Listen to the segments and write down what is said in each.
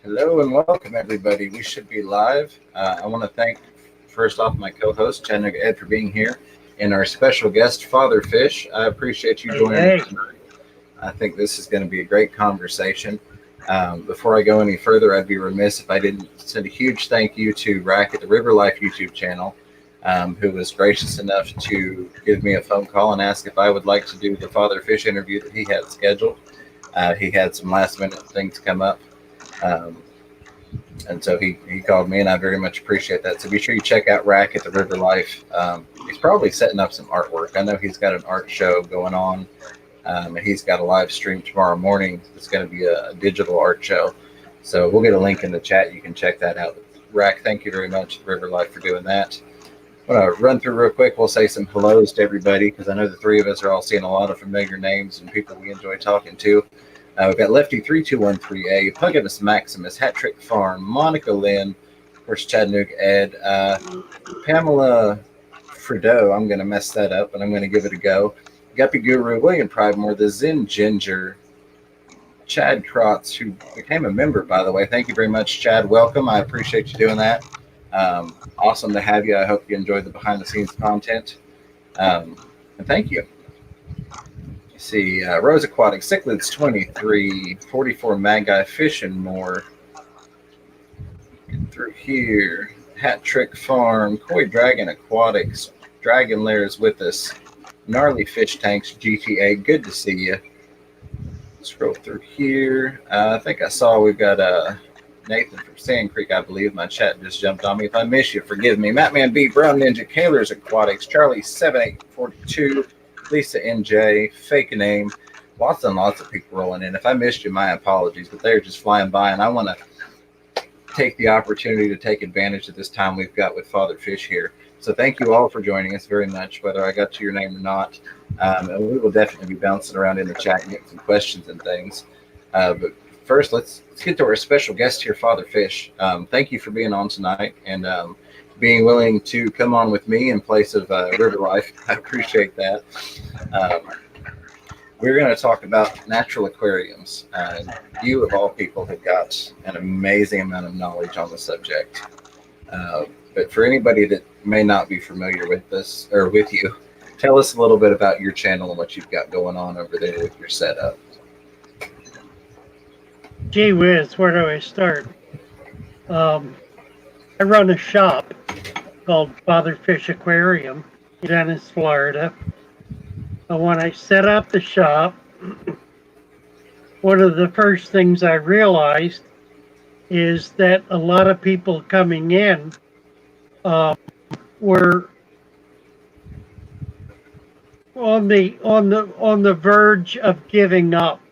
Hello and welcome, everybody. We should be live. I want to thank, first off, my co host, Chattanooga Ed, for being here, and our special guest, Father Fish. I appreciate you Hey, joining hey. us tonight. I think this is going to be a great conversation. Before I go any further, I'd be remiss if I didn't send a huge thank you to Rack at the River Life YouTube channel, who was gracious enough to give me a phone call and ask if I would like to do the Father Fish interview that he had scheduled. He had some last minute things come up. Um, and so he called me, and I very much appreciate that. So be sure you check out Rack at the River Life. He's probably setting up some artwork. I know he's got an art show going on, and he's got a live stream tomorrow morning. It's going to be a digital art show. So we'll get a link in the chat. You can check that out. Rack, thank you very much, River Life, for doing that. I'm going to run through real quick. We'll say some hellos to everybody because I know the three of us are all seeing a lot of familiar names and people we enjoy talking to. We've got Lefty3213A, Pugimus Maximus, Hat Trick Farm, Monica Lynn, of course, Chattanooga Ed, Pamela Frideau. I'm going to mess that up, but I'm going to give it a go. Guppy Guru, William Pridemore, the Zen Ginger, Chad Krotz, who became a member, by the way. Thank you very much, Chad. Welcome. I appreciate you doing that. Awesome to have you. I hope you enjoyed the behind-the-scenes content. And thank you. See, Rose Aquatic, Cichlids 23, 44 Mad Guy Fish and More. Get through here. Hat Trick Farm, Koi Dragon Aquatics, Dragon Lairs with us. Gnarly Fish Tanks, GTA, good to see you. Scroll through here. I think I saw we've got Nathan from Sand Creek, I believe. My chat just jumped on me. If I miss you, forgive me. Mattman B, Brown Ninja, Kaler's Aquatics, Charlie 7842. Lisa NJ, fake name, lots and lots of people rolling in. If I missed you, my apologies, but they're just flying by, and I want to take the opportunity to take advantage of this time we've got with Father Fish here. So thank you all for joining us very much, whether I got to your name or not. And we will definitely be bouncing around in the chat and getting some questions and things. But first, let's get to our special guest here, Father Fish. Thank you for being on tonight and being willing to come on with me in place of River Life. I appreciate that. We're going to talk about natural aquariums. You, of all people, have got an amazing amount of knowledge on the subject. But for anybody that may not be familiar with this or with you, tell us a little bit about your channel and what you've got going on over there with your setup. Gee whiz, where do I start? I run a shop called Father Fish Aquarium in Dennis, Florida. And when I set up the shop, one of the first things I realized is that a lot of people coming in were on the verge of giving up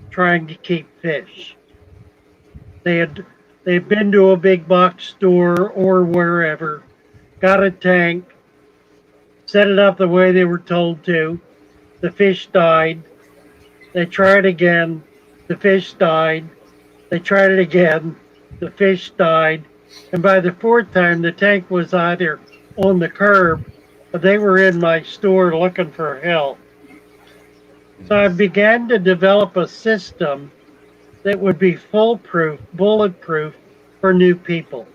trying to keep fish. They'd been to a big box store or wherever, got a tank, set it up the way they were told to. The fish died. They tried again. The fish died. They tried it again. The fish died. And by the fourth time, the tank was either on the curb or they were in my store looking for help. So I began to develop a system that would be foolproof, bulletproof for new people.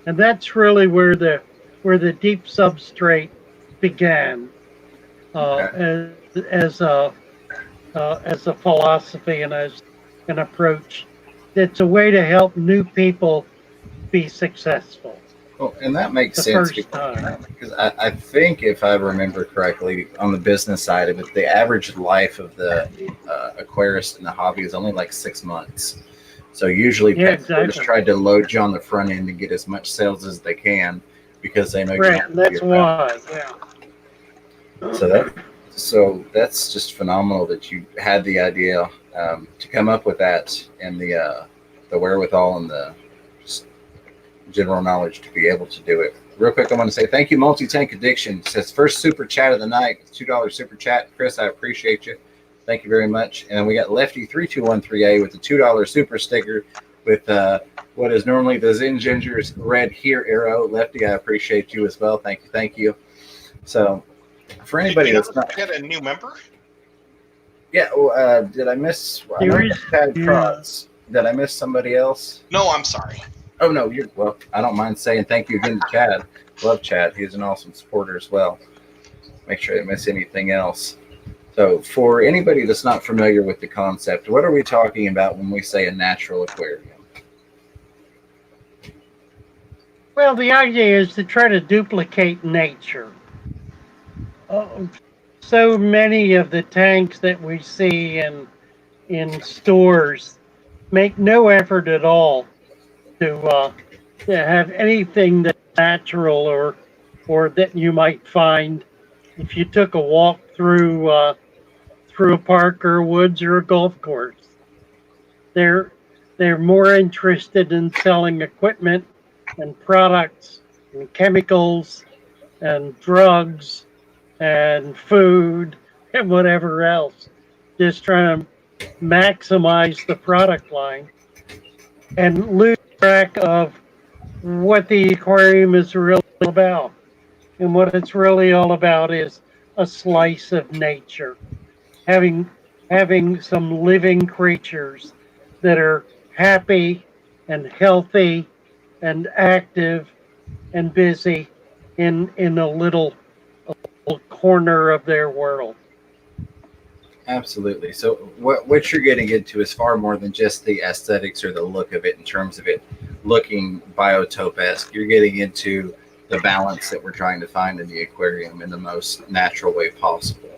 And that's really where the deep substrate began as a philosophy and as an approach. It's a way to help new people be successful. Well, and that makes sense because I think, if I remember correctly, on the business side of it, the average life of the aquarist in the hobby is only like 6 months. So usually just try to load you on the front end and get as much sales as they can because they know you're right. That's why, yeah. So that's just phenomenal that you had the idea to come up with that and the wherewithal and the general knowledge to be able to do it. Real quick, I want to say thank you, Multi-Tank Addiction. It says first super chat of the night, $2 super chat. Chris, I appreciate you. Thank you very much. And we got Lefty3213A with the $2 super sticker with what is normally the Zen Ginger's red here arrow. Lefty, I appreciate you as well. Thank you. Thank you. So for anybody that's not get a new member. Yeah, did I miss Chad Krotz? Did I miss somebody else? No, I'm sorry. Oh no, you're well. I don't mind saying thank you again to Chad. Love Chad. He's an awesome supporter as well. Make sure I didn't miss anything else. So, for anybody that's not familiar with the concept, what are we talking about when we say a natural aquarium? Well, the idea is to try to duplicate nature. Uh, so many of the tanks that we see in stores make no effort at all to to have anything that's natural or that you might find if you took a walk through a park or woods or a golf course. They're they're more interested in selling equipment and products and chemicals and drugs and food and whatever else. Just trying to maximize the product line and lose track of what the aquarium is really about. And what it's really all about is a slice of nature, having having some living creatures that are happy and healthy and active and busy in a little corner of their world. Absolutely. So, what you're getting into is far more than just the aesthetics or the look of it in terms of it looking biotope esque. You're getting into the balance that we're trying to find in the aquarium in the most natural way possible.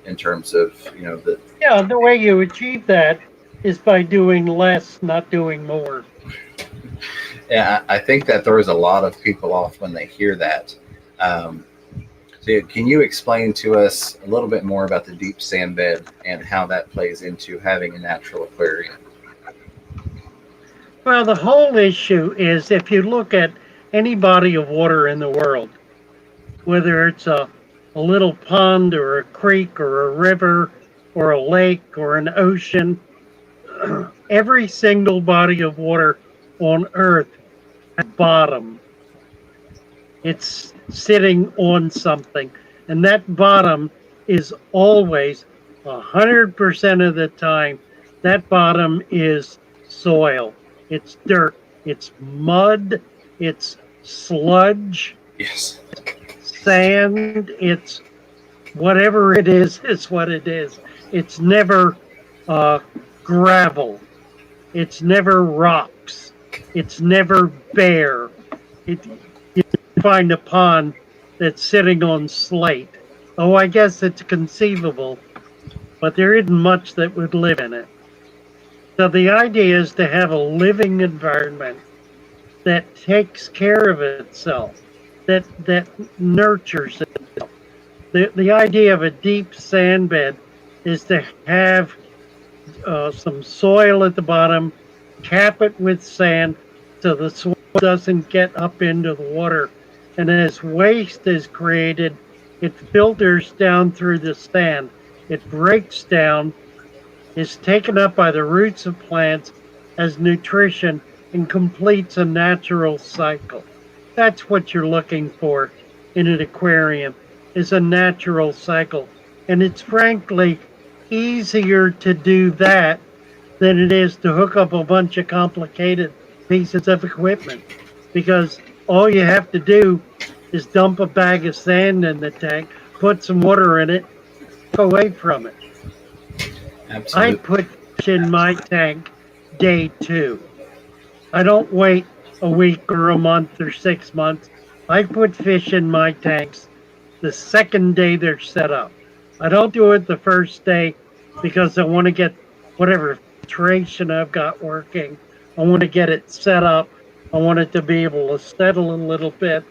In terms of the Yeah, the way you achieve that is by doing less, not doing more. yeah, I think that throws a lot of people off when they hear that. Um, so, can you explain to us a little bit more about the deep sand bed and how that plays into having a natural aquarium? Well, the whole issue is if you look at any body of water in the world, whether it's a little pond or a creek or a river or a lake or an ocean, every single body of water on earth has a bottom. It's sitting on something. And that bottom is always 100% of the time, that bottom is soil. It's dirt. It's mud. It's sludge. Yes. Sand. It's whatever it is what it is. It's never uh, gravel. It's never rocks. It's never bare. It, you find a pond that's sitting on slate. Oh, I guess it's conceivable, but there isn't much that would live in it. So the idea is to have a living environment that takes care of itself, that nurtures itself. The idea of a deep sand bed is to have some soil at the bottom, cap it with sand so the soil doesn't get up into the water. And as waste is created, it filters down through the sand. It breaks down, is taken up by the roots of plants as nutrition, and completes a natural cycle. That's what you're looking for in an aquarium is a natural cycle. And it's frankly easier to do that than it is to hook up a bunch of complicated pieces of equipment because all you have to do is dump a bag of sand in the tank, put some water in it, away from it. I Absolutely. put fish in my tank day two. I don't wait a week or a month or 6 months. I put fish in my tanks the second day they're set up. I don't do it the first day because I want to get whatever filtration I've got working. I want to get it set up. I want it to be able to settle a little bit.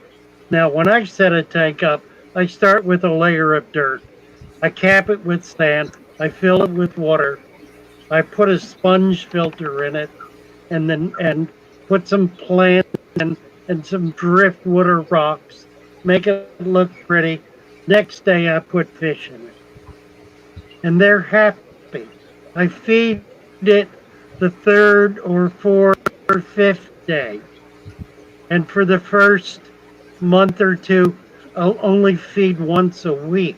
Now, when I set a tank up, I start with a layer of dirt. I cap it with sand. I fill it with water. I put a sponge filter in it and put some plants and some driftwood or rocks, make it look pretty. Next day I put fish in it. And they're happy. I feed it the third or fourth or fifth day. And for the first month or two, I'll only feed once a week.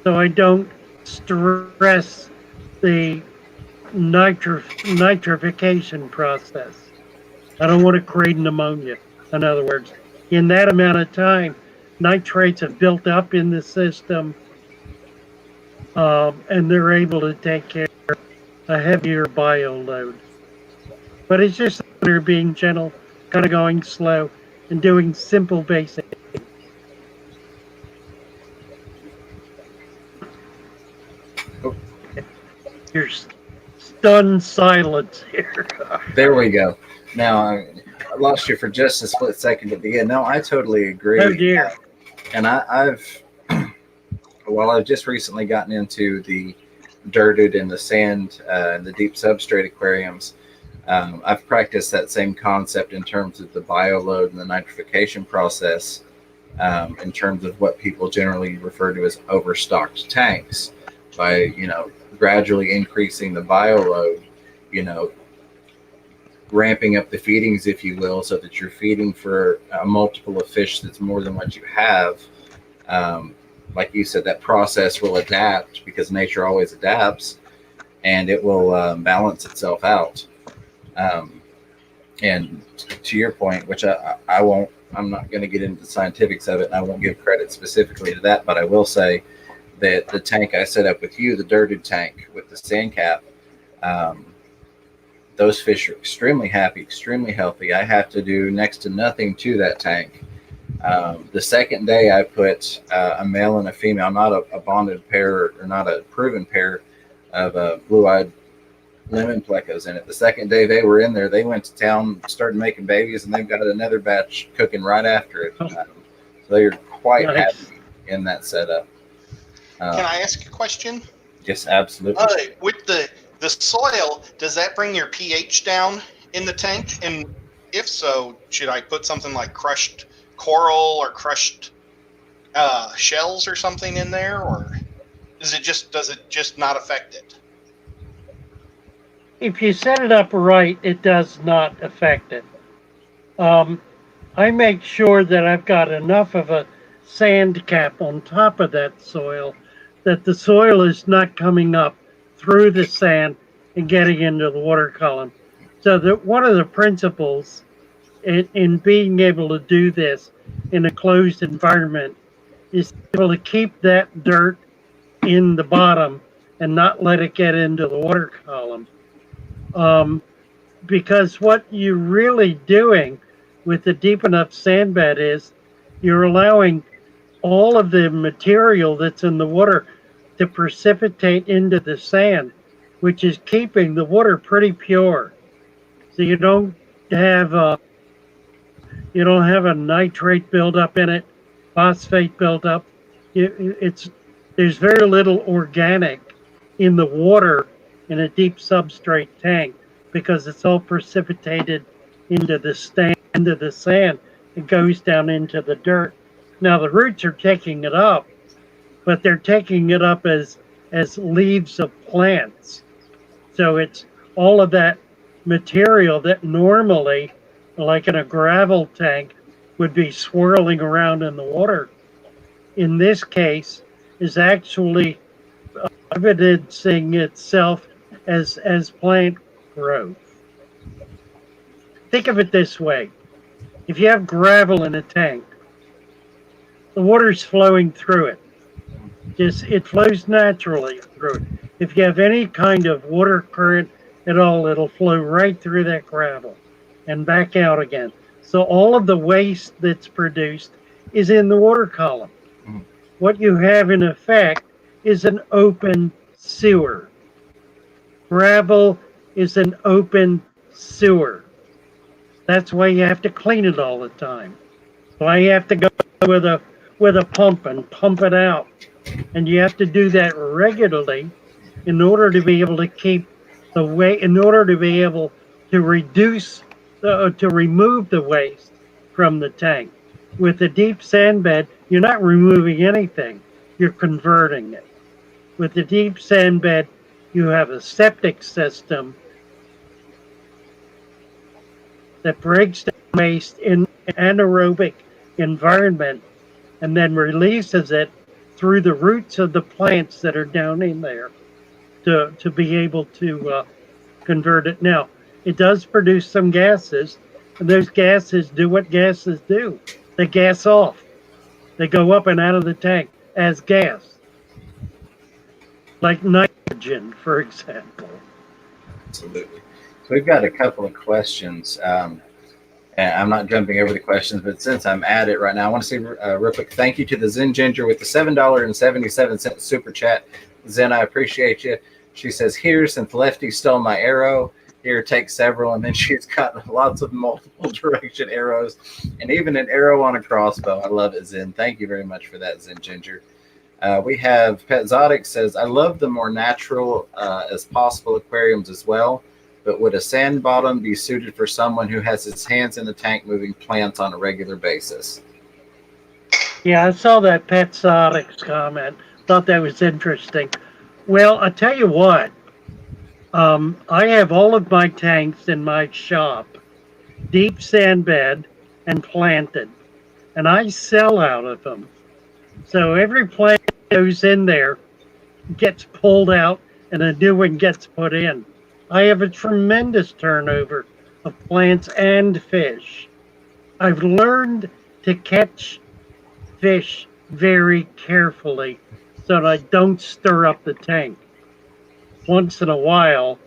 So I don't stress the nitrification process. I don't want to create an ammonia. In other words, in that amount of time, nitrates have built up in the system, and they're able to take care of a heavier bio load. But it's just they're being gentle, kind of going slow, and doing simple basic. Oh. You're stunned silence here. There we go. Now, I lost you for just a split second at the end. No, I totally agree. Oh dear. And I've just recently gotten into the dirted and the sand and the deep substrate aquariums. I've practiced that same concept in terms of the bio load and the nitrification process, in terms of what people generally refer to as overstocked tanks, by gradually increasing the bio load, ramping up the feedings, if you will, so that you're feeding for a multiple of fish that's more than what you have. Like you said, that process will adapt because nature always adapts, and it will balance itself out. And to your point, which I'm not going to get into the scientifics of it, and I won't give credit specifically to that, but I will say that the tank I set up with you, the dirted tank with the sand cap, those fish are extremely happy, extremely healthy. I have to do next to nothing to that tank. The second day I put a male and a female, not a bonded pair or not a proven pair of blue-eyed lemon plecos in it. The second day they were in there, they went to town, started making babies, and they've got another batch cooking right after it. So they're quite happy in that setup. Can I ask a question? Yes, absolutely. With the soil, does that bring your pH down in the tank? And if so, should I put something like crushed coral or crushed shells or something in there, or does it just not affect it? If you set it up right, it does not affect it. I make sure that I've got enough of a sand cap on top of that soil that the soil is not coming up through the sand and getting into the water column. So that one of the principles in being able to do this in a closed environment is able to keep that dirt in the bottom and not let it get into the water column. Because what you're really doing with the deep enough sand bed is you're allowing all of the material that's in the water to precipitate into the sand, which is keeping the water pretty pure. So you don't have a nitrate buildup in it, phosphate buildup. There's very little organic in the water in a deep substrate tank because it's all precipitated into the sand. It goes down into the dirt. Now the roots are taking it up, but they're taking it up as leaves of plants. So it's all of that material that normally, like in a gravel tank, would be swirling around in the water. In this case, is actually evidencing itself as plant growth. Think of it this way. If you have gravel in a tank, the water's flowing through it. It flows naturally through it. If you have any kind of water current at all, it'll flow right through that gravel and back out again. So all of the waste that's produced is in the water column. What you have in effect is an open sewer. Gravel is an open sewer. That's why you have to clean it all the time. Why you have to go with a pump and pump it out. And you have to do that regularly in order to be able to keep the waste, in order to be able to remove the waste from the tank. With a deep sand bed, you're not removing anything, you're converting it. With the deep sand bed, you have a septic system that breaks down waste in an anaerobic environment and then releases it through the roots of the plants that are down in there to be able to convert it. Now, it does produce some gases, and those gases do what gases do. They gas off. They go up and out of the tank as gas, like nitrogen, for example. Absolutely. So we've got a couple of questions. And I'm not jumping over the questions, but since I'm at it right now, I want to say real quick thank you to the Zen Ginger with the $7.77 super chat. Zen, I appreciate you. She says, here, since Lefty stole my arrow, here, take several. And then she's got lots of multiple direction arrows and even an arrow on a crossbow. I love it, Zen. Thank you very much for that, Zen Ginger. We have Pet Zotic says, I love the more natural as possible aquariums as well. But would a sand bottom be suited for someone who has his hands in the tank moving plants on a regular basis? Yeah, I saw that Pet Sonic's comment. Thought that was interesting. Well, I tell you what, I have all of my tanks in my shop, deep sand bed and planted, and I sell out of them. So every plant that goes in there gets pulled out and a new one gets put in. I have a tremendous turnover of plants and fish. I've learned to catch fish very carefully so that I don't stir up the tank. Once in a while,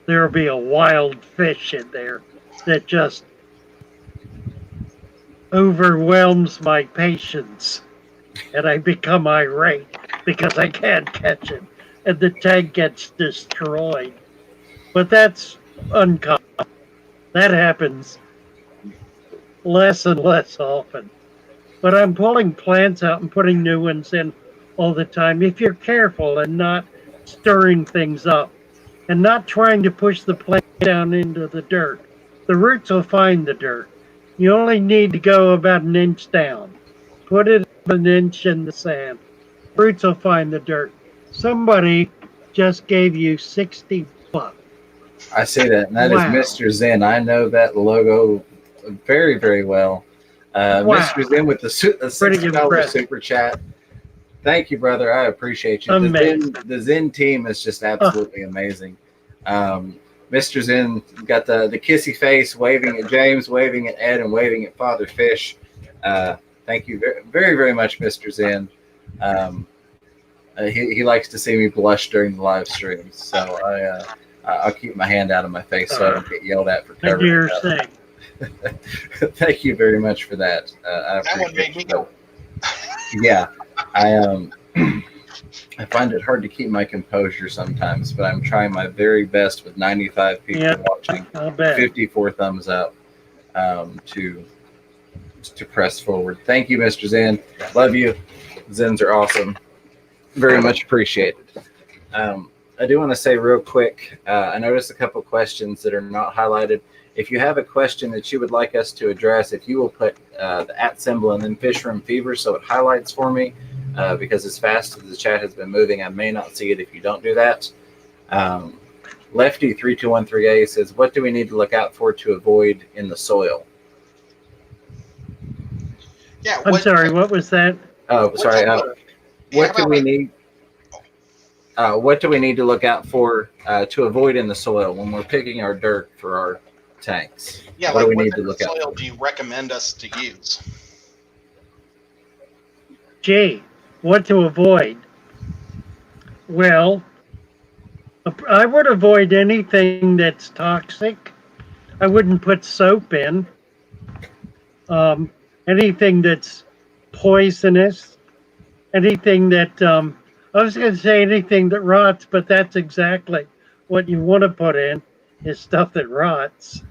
there'll be a wild fish in there that just overwhelms my patience, and I become irate because I can't catch it, and the tank gets destroyed. But that's uncommon. That happens less and less often. But I'm pulling plants out and putting new ones in all the time if you're careful and not stirring things up and not trying to push the plant down into the dirt. The roots will find the dirt. You only need to go about an inch down. Put it an inch in the sand. Roots will find the dirt. Somebody just gave you $60. I see that, and that Wow. is Mr. Zen. I know that logo very, very well. Wow. Mr. Zen with the $60 super chat. Thank you, brother. I appreciate you. Amazing. The Zen team is just absolutely amazing. Mr. Zen got the kissy face, waving at James, waving at Ed, and waving at Father Fish. Thank you very, very, very much, Mr. Zen. He likes to see me blush during the live streams, so I'll keep my hand out of my face so I don't get yelled at for covering You're it up. saying. Thank you very much for that. I That one made me go. Yeah, I find it hard to keep my composure sometimes, but I'm trying my very best with 95 people watching, I'll bet. 54 thumbs up to press forward. Thank you, Mr. Zen. Love you. Zens are awesome. Very much appreciated. I do want to say real quick, I noticed a couple questions that are not highlighted. If you have a question that you would like us to address, if you will put the @ symbol and then Fish Room Fever so it highlights for me, because as fast as the chat has been moving, I may not see it if you don't do that. Lefty3213A says, what do we need to look out for to avoid in the soil? Yeah. I'm sorry, what was that? Oh, sorry. What do we need? What do we need to look out for to avoid in the soil when we're picking our dirt for our tanks? Yeah, what like do we need what to look soil at? do you recommend us to use? Gee, what to avoid? Well, I would avoid anything that's toxic. I wouldn't put soap in. Anything that's poisonous. Anything that, I was going to say anything that rots, but that's exactly what you want to put in is stuff that rots.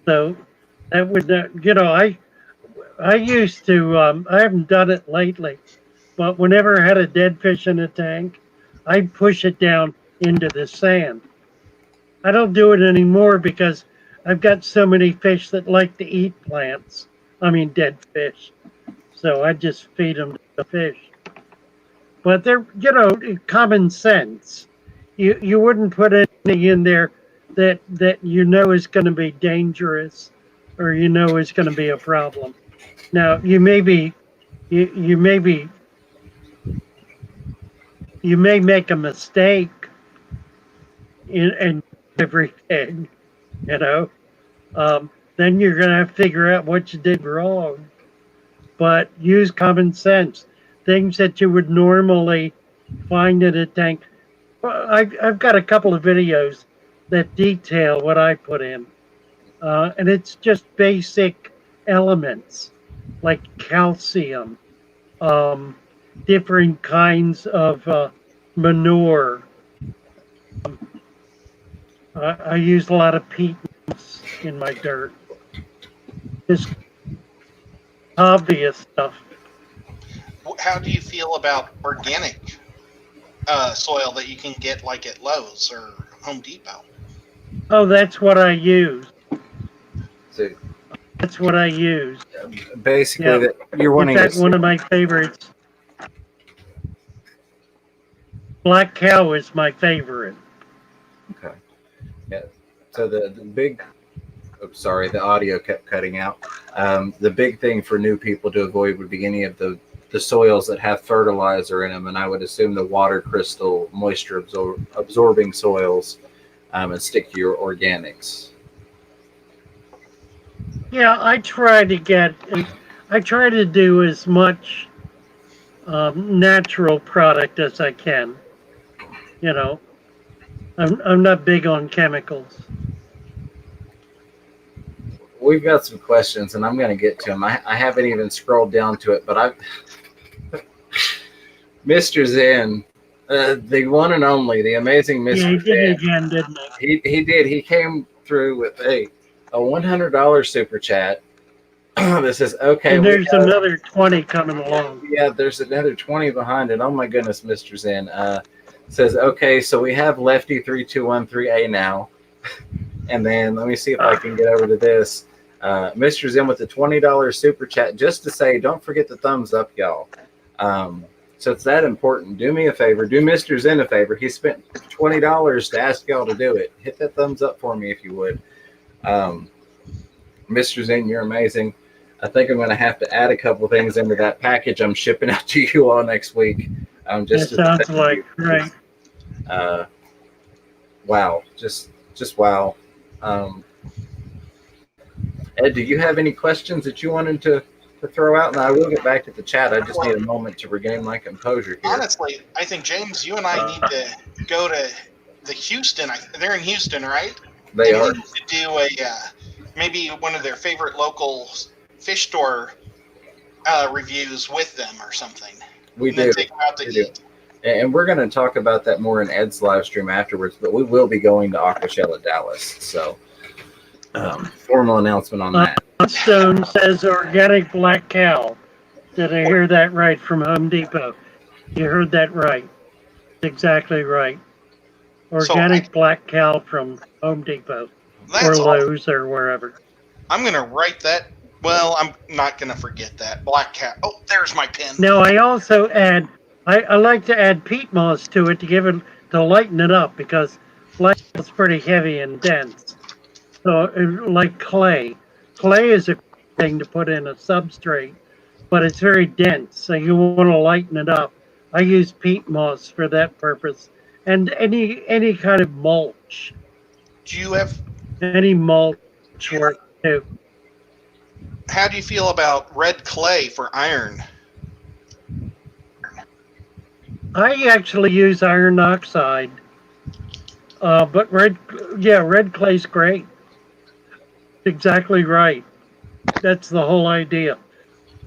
So that would, I used to, I haven't done it lately, but whenever I had a dead fish in a tank, I'd push it down into the sand. I don't do it anymore because I've got so many fish that like to eat plants. I mean, dead fish. So I just feed them to the fish. But they're, common sense. You wouldn't put anything in there that you know is going to be dangerous or you know is going to be a problem. Now you may make a mistake and everything, you know. Then you're going to have to figure out what you did wrong. But use common sense. Things that you would normally find in a tank. I've got a couple of videos that detail what I put in. And it's just basic elements like calcium, different kinds of manure. I use a lot of peat in my dirt. Just obvious stuff. How do you feel about organic soil that you can get like at Lowe's or Home Depot? Oh, that's what I use. So That's what I use. basically, Yeah. that you're In wanting fact, to. one of my favorites. Black cow is my favorite. Okay. Yeah. So the big. Oh, sorry, the audio kept cutting out. The big thing for new people to avoid would be any of the soils that have fertilizer in them, and I would assume the water crystal, moisture absorbing soils, and stick to your organics. Yeah, I try to do as much natural product as I can. You know, I'm not big on chemicals. We've got some questions, and I'm going to get to them. I haven't even scrolled down to it, but Mr. Zen, the one and only, the amazing Mr. Yeah, he did it Zen. again, didn't he? He did. He came through with a $100 super chat. This is okay. And there's another 20 coming along. Yeah, there's another 20 behind it. Oh my goodness, Mr. Zen. Says, okay, so we have Lefty 3213A now. And then let me see if I can get over to this. Mr. Zen with the $20 super chat just to say, don't forget the thumbs up, y'all. So it's that important. Do me a favor. Do Mr. Zen a favor. He spent $20 to ask y'all to do it. Hit that thumbs up for me if you would. Mr. Zen, you're amazing. I think I'm going to have to add a couple things into that package I'm shipping out to you all next week. That sounds like great. Wow. Just wow. Ed, do you have any questions that you wanted to throw out? And I will get back to the chat. I just need a moment to regain my composure here. Honestly, I think, James, you and I need to go to the Houston. They're in Houston, right? They are. We need to do maybe one of their favorite local fish store reviews with them or something. We and do. Then take them out to eat. And we're going to talk about that more in Ed's live stream afterwards, but we will be going to Aquashella Dallas. So, formal announcement on that. Stone says organic black cow. Did I hear that right from Home Depot? You heard that right. Exactly right. Organic black cow from Home Depot or Lowe's or wherever. I'm going to write that. Well, I'm not going to forget that. Black cow. Oh, there's my pen. Now, I also add, I like to add peat moss to it to lighten it up because black is pretty heavy and dense. So, like clay. Clay is a thing to put in a substrate, but it's very dense, so you want to lighten it up. I use peat moss for that purpose, and any kind of mulch. Do you have any mulch work too? How do you feel about red clay for iron? I actually use iron oxide, but red clay's great. Exactly right. That's the whole idea.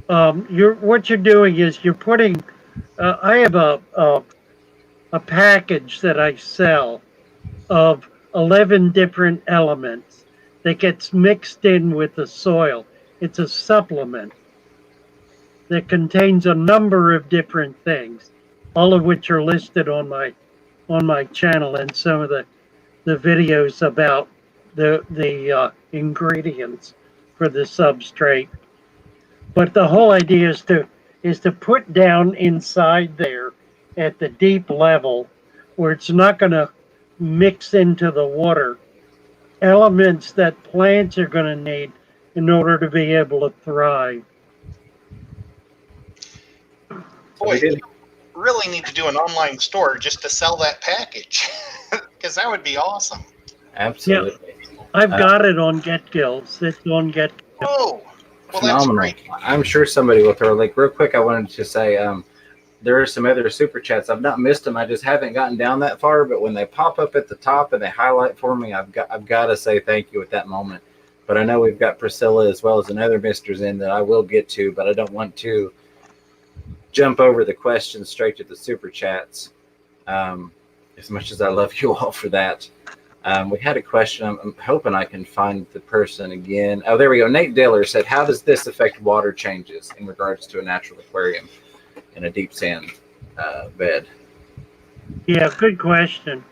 What you're doing is you're putting. I have a package that I sell of 11 different elements that gets mixed in with the soil. It's a supplement that contains a number of different things, all of which are listed on my channel and some of the videos about the ingredients for the substrate. But the whole idea is to put down inside there at the deep level where it's not going to mix into the water elements that plants are going to need in order to be able to thrive. Boy, you really need to do an online store just to sell that package because that would be awesome. Absolutely. I've got it on Get Gills. It's on Get. Oh, well, that's Phenomenal. great. I'm sure somebody will throw a link. Real quick, I wanted to say there are some other super chats. I've not missed them. I just haven't gotten down that far. But when they pop up at the top and they highlight for me, I've got to say thank you at that moment. But I know we've got Priscilla as well as another Misters in that I will get to, but I don't want to jump over the questions straight to the super chats. As much as I love you all for that. We had a question. I'm hoping I can find the person again. Oh, there we go. Nate Diller said, how does this affect water changes in regards to a natural aquarium in a deep sand bed? Yeah, good question.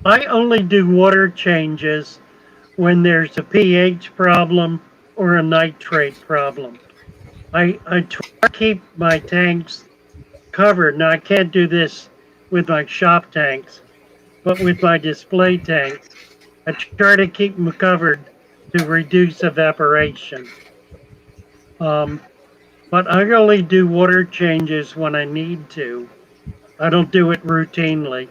I only do water changes when there's a pH problem or a nitrate problem. I try to keep my tanks covered. Now, I can't do this with my shop tanks, but with my display tanks, I try to keep them covered to reduce evaporation. But I only do water changes when I need to. I don't do it routinely.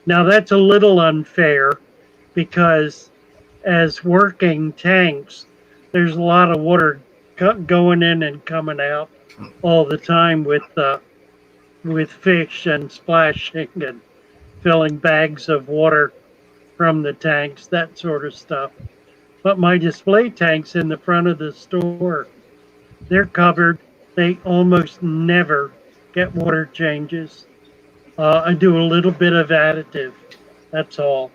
Now, that's a little unfair because as working tanks, there's a lot of water going in and coming out all the time with fish and splashing and filling bags of water from the tanks, that sort of stuff. But my display tanks in the front of the store, they're covered. They almost never get water changes. I do a little bit of additive. That's all.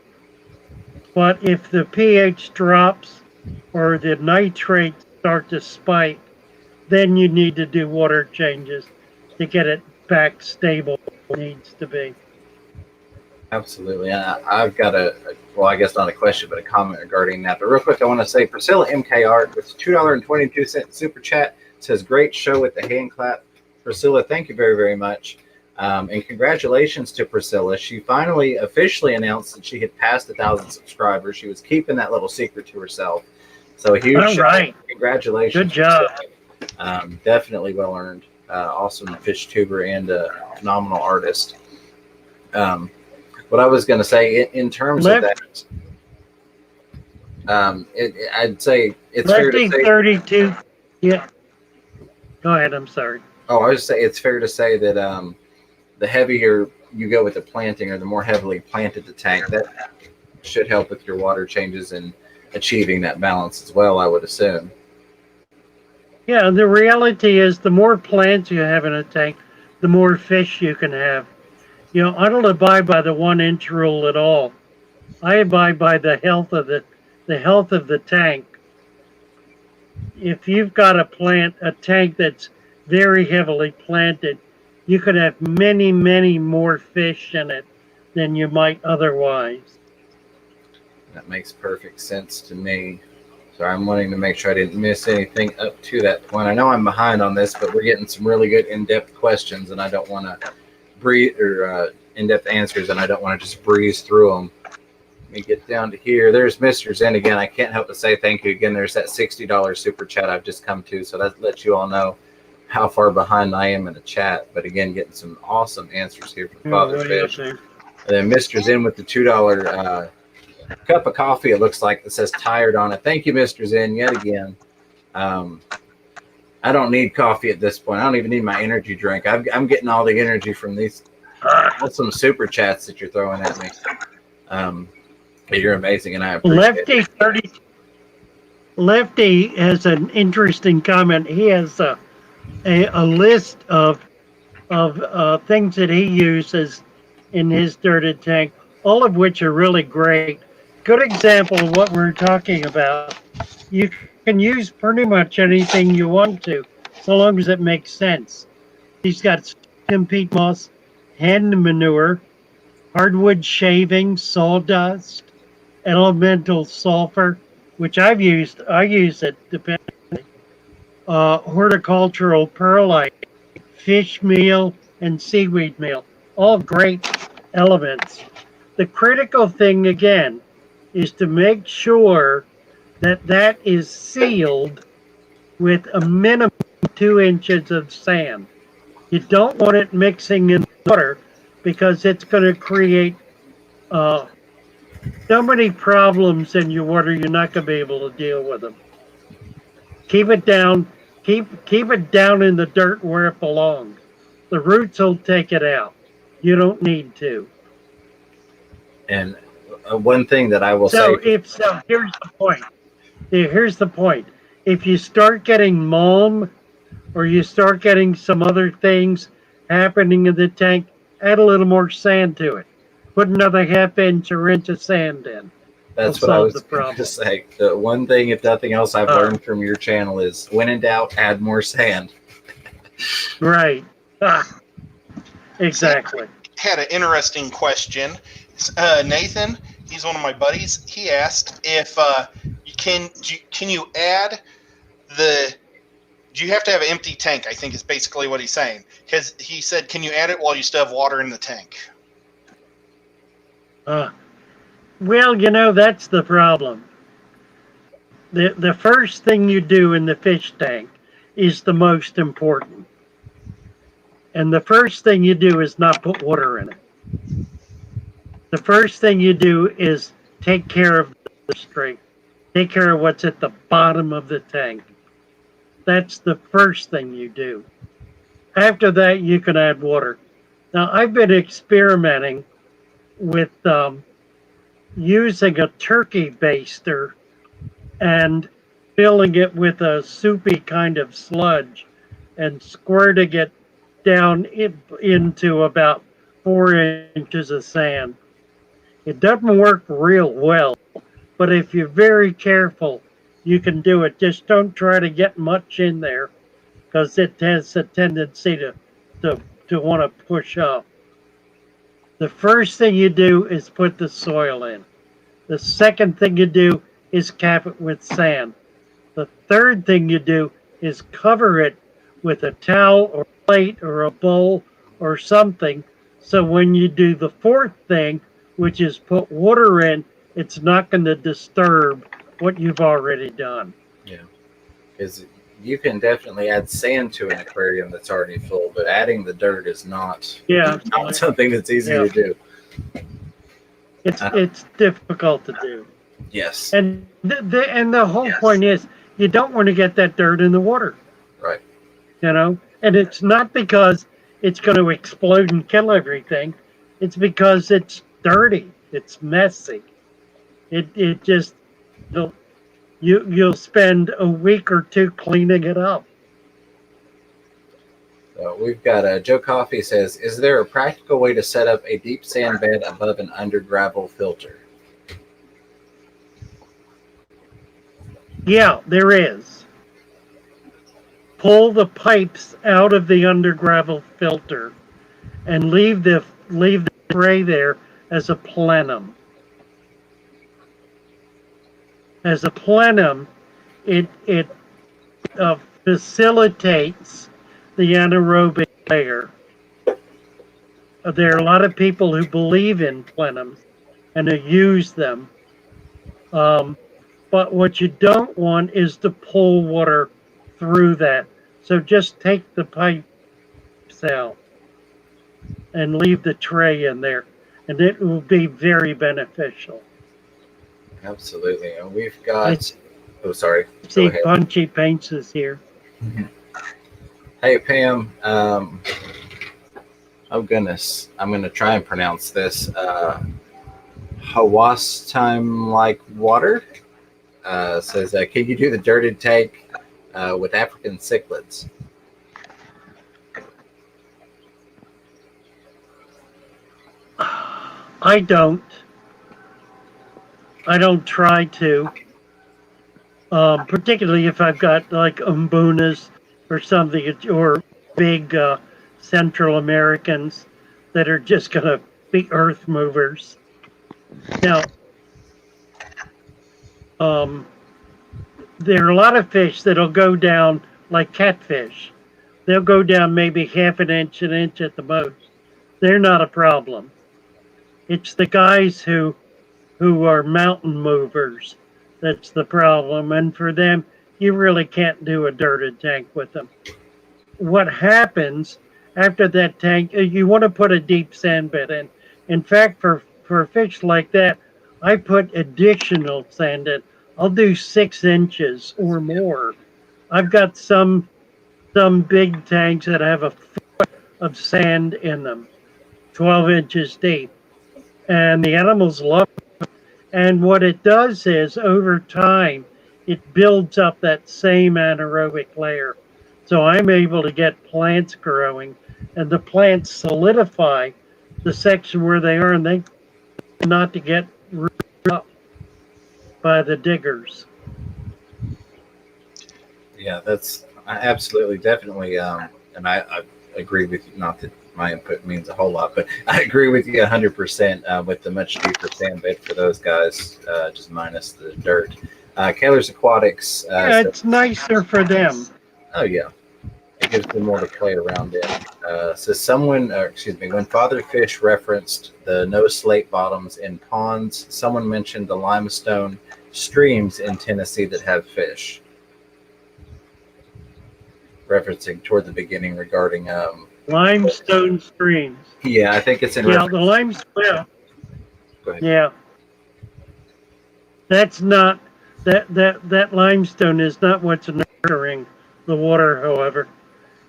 But if the pH drops or the nitrates start to spike, then you need to do water changes to get it back stable where it needs to be. Absolutely. I've got well, I guess not a question, but a comment regarding that. But real quick, I want to say Priscilla MKR with $2.22 super chat says, great show with the hand clap. Priscilla, thank you very, very much. And congratulations to Priscilla. She finally officially announced that she had passed 1,000 subscribers. She was keeping that little secret to herself. So a huge congratulations. Good job. Definitely well earned. Awesome fish tuber and a phenomenal artist. What I was going to say in terms of that, I'd say it's fair to say 32. Yeah. Go ahead. I'm sorry. Oh, I was say it's fair to say that the heavier you go with the planting or the more heavily planted the tank, that should help with your water changes and achieving that balance as well, I would assume. Yeah, the reality is the more plants you have in a tank, the more fish you can have. You know, I don't abide by the 1 inch rule at all. I abide by the health of the tank. If you've got a tank that's very heavily planted, you could have many, many more fish in it than you might otherwise. That makes perfect sense to me. So I'm wanting to make sure I didn't miss anything up to that point. I know I'm behind on this, but we're getting some really good in-depth questions, and I don't want to breathe or in-depth answers, and I don't want to just breeze through them. Let me get down to here. There's Mr. Zen again. I can't help but say thank you again. There's that $60 super chat I've just come to, so that lets you all know how far behind I am in the chat. But again, getting some awesome answers here from Father Fish. And then Mr. Zen with the $2 cup of coffee, it looks like, that says tired on it. Thank you, Mr. Zen, yet again. I don't need coffee at this point. I don't even need my energy drink. I'm getting all the energy from these awesome super chats that you're throwing at me. You're amazing, and I appreciate it. Lefty has an interesting comment. He has a list of things that he uses in his dirted tank, all of which are really great. Good example of what we're talking about. You can use pretty much anything you want to, so long as it makes sense. He's got peat moss, hen manure, hardwood shavings, sawdust, elemental sulfur, which I use it depending. Horticultural perlite, fish meal, and seaweed meal. All great elements. The critical thing, again, is to make sure that is sealed with a minimum of 2 inches of sand. You don't want it mixing in water because it's going to create so many problems in your water, you're not going to be able to deal with them. Keep it down. Keep it down in the dirt where it belongs. The roots will take it out. You don't need to. And one thing that I will say, Here's the point. Here's the point. If you start getting mulm or you start getting some other things happening in the tank, add a little more sand to it. Put another half inch or inch of sand in. It'll that's what I solve was the going to problem. say. The one thing, if nothing else, I've learned from your channel is when in doubt, add more sand. Right. Exactly. Had an interesting question. Nathan, he's one of my buddies. He asked if can you add the do you have to have an empty tank? I think is basically what he's saying. Because he said, can you add it while you still have water in the tank? Well, that's the problem. The first thing you do in the fish tank is the most important. And the first thing you do is not put water in it. The first thing you do is take care of the substrate. Take care of what's at the bottom of the tank. That's the first thing you do. After that, you can add water. Now, I've been experimenting with using a turkey baster and filling it with a soupy kind of sludge and squirting it down into about 4 inches of sand. It doesn't work real well, but if you're very careful, you can do it. Just don't try to get much in there because it has a tendency to want to push up. The first thing you do is put the soil in. The second thing you do is cap it with sand. The third thing you do is cover it with a towel or plate or a bowl or something. So when you do the fourth thing, which is put water in, it's not going to disturb what you've already done. Yeah, because you can definitely add sand to an aquarium that's already full, but adding the dirt is not something that's easy to do. It's difficult to do. Yes. And the whole point is you don't want to get that dirt in the water. Right. And it's not because it's going to explode and kill everything. It's because it's dirty. It's messy. It just you'll spend a week or two cleaning it up. We've got Joe Coffey says, is there a practical way to set up a deep sand bed above an under gravel filter? Yeah, there is. Pull the pipes out of the under gravel filter and leave the tray there as a plenum. As a plenum, it facilitates the anaerobic layer. There are a lot of people who believe in plenums and who use them. But what you don't want is to pull water through that. So just take the pipes out and leave the tray in there, and it will be very beneficial. Absolutely. And we've got... sorry. See, Punchy Paints is here. Hey, Pam. Oh, goodness. I'm going to try and pronounce this. Hawas Time Like Water says, can you do the dirted tank with African cichlids? I don't try to, particularly if I've got like umbunas or something, or big Central Americans that are just going to be earth movers. Now, there are a lot of fish that'll go down like catfish. They'll go down maybe half an inch at the most. They're not a problem. It's the guys who are mountain movers that's the problem. And for them, you really can't do a dirted tank with them. What happens after that tank, you want to put a deep sand bed in. In fact, for fish like that, I put additional sand in. I'll do 6 inches or more. I've got some big tanks that have a foot of sand in them, 12 inches deep, and the animals love it. And what it does is over time, it builds up that same anaerobic layer. So I'm able to get plants growing, and the plants solidify the section where they are, and they not to get rooted up by the diggers. Yeah, that's I absolutely, definitely, and I agree with you. Not that my input means a whole lot, but I agree with you 100% with the much deeper sand bed for those guys, just minus the dirt. Kaler's Aquatics. Yeah, it's nicer for them. Oh yeah, it gives them more to play around in. So someone, excuse me, when Father Fish referenced the no slate bottoms in ponds, someone mentioned the limestone streams in Tennessee that have fish, referencing toward the beginning regarding Limestone streams. yeah, I think it's in Yeah, the reference. limestone. Yeah, Go ahead. yeah, that's not that limestone is not what's nurturing the water. However,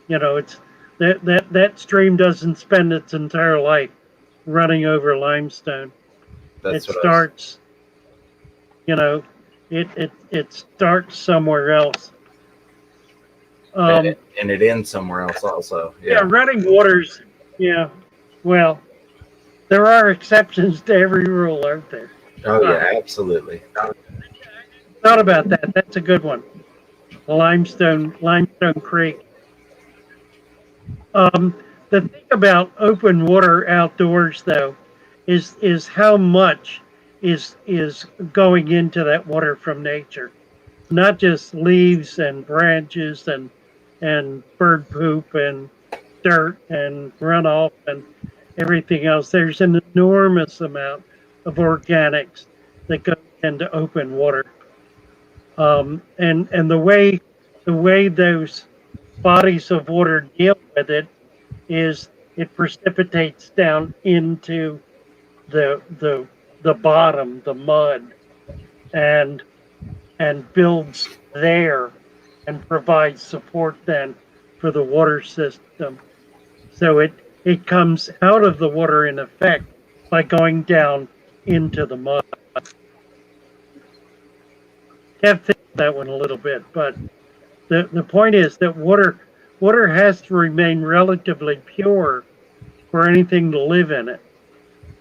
it's that stream doesn't spend its entire life running over limestone. It That's what I was. starts, you know, it starts somewhere else. And Um, it ends somewhere else also. yeah, Yeah. running waters. Yeah, well, there are exceptions to every rule, aren't there? Oh yeah, absolutely. Thought about that. That's a good one. Limestone Creek. Um, the thing about open water outdoors, though, is how much is going into that water from nature, not just leaves and branches and bird poop and dirt and runoff and everything else. There's an enormous amount of organics that go into open water, and the way those bodies of water deal with it is it precipitates down into the bottom, the mud, and builds there and provides support then for the water system. So it comes out of the water in effect by going down into the mud. Have to think that one a little bit, but the point is that water has to remain relatively pure for anything to live in it.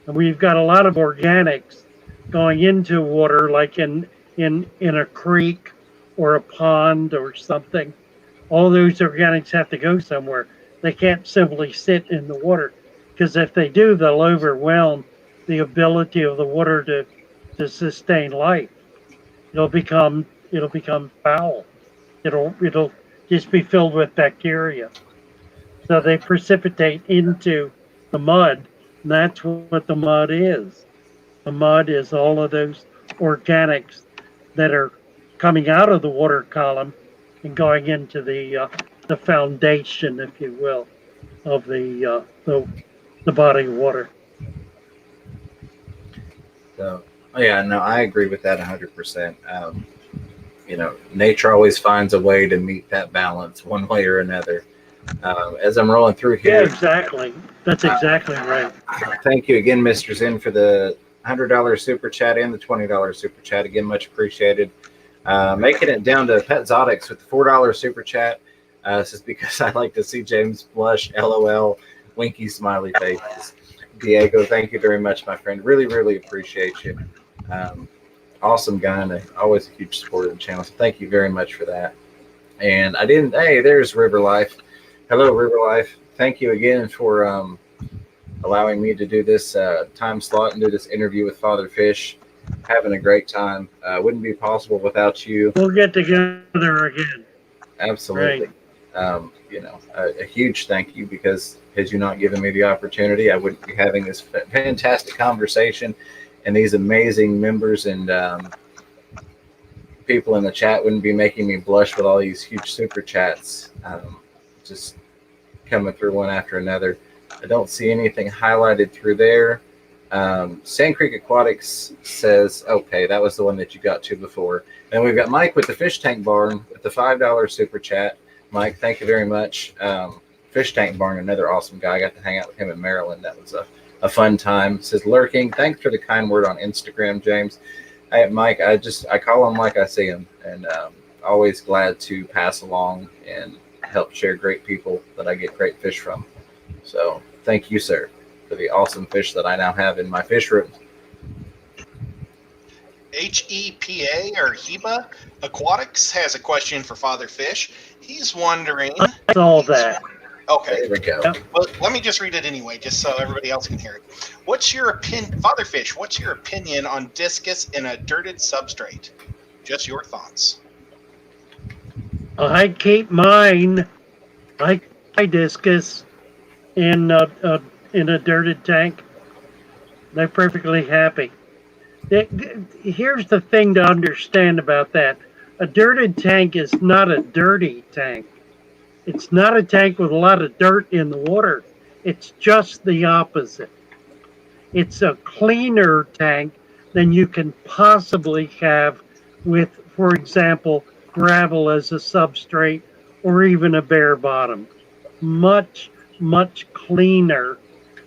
And we've got a lot of organics going into water, like in a creek or a pond or something. All those organics have to go somewhere. They can't simply sit in the water, because if they do, they'll overwhelm the ability of the water to sustain life. It'll become foul. It'll just be filled with bacteria. So they precipitate into the mud, and that's what the mud is. The mud is all of those organics that are coming out of the water column and going into the foundation, if you will, of the body of water. So yeah, no, I agree with that 100%. Nature always finds a way to meet that balance one way or another. As I'm rolling through Yeah, here, exactly. That's exactly right. thank you again, Mr. Zen, for the $100 super chat and the $20 super chat. Again, much appreciated. Making it down to Pet Zotics with the $4 super chat. This is because I like to see James blush, LOL, winky smiley faces. Diego, thank you very much, my friend. Really, really appreciate you. Awesome guy, and always a huge supporter of the channel. So thank you very much for that. And hey, there's River Life. Hello, River Life. Thank you again for allowing me to do this time slot and do this interview with Father Fish. Having a great time. Wouldn't be possible without you. We'll get together again. Absolutely. Right. A huge thank you, because had you not given me the opportunity, I wouldn't be having this fantastic conversation, and these amazing members and people in the chat wouldn't be making me blush with all these huge super chats, just coming through one after another. I don't see anything highlighted through there. Sand Creek Aquatics says, okay, that was the one that you got to before. And we've got Mike with the Fish Tank Barn with the $5 super chat. Mike, thank you very much. Fish Tank Barn, another awesome guy. I got to hang out with him in Maryland. That was a fun time. It says Lurking. Thanks for the kind word on Instagram, James. Hey, Mike, I call him like I see him, and always glad to pass along and help share great people that I get great fish from. So thank you, sir, for the awesome fish that I now have in my fish room. HEPA or HEBA Aquatics has a question for Father Fish. He's wondering. I saw that. Okay. There we go. Yep. Well, let me just read it anyway, just so everybody else can hear it. What's your opinion, Father Fish? What's your opinion on Discus in a dirted substrate? Just your thoughts. I keep mine. I Discus in a dirted tank. They're perfectly happy. Here's the thing to understand about that. A dirted tank is not a dirty tank. It's not a tank with a lot of dirt in the water. It's just the opposite. It's a cleaner tank than you can possibly have with, for example, gravel as a substrate or even a bare bottom. Much, much cleaner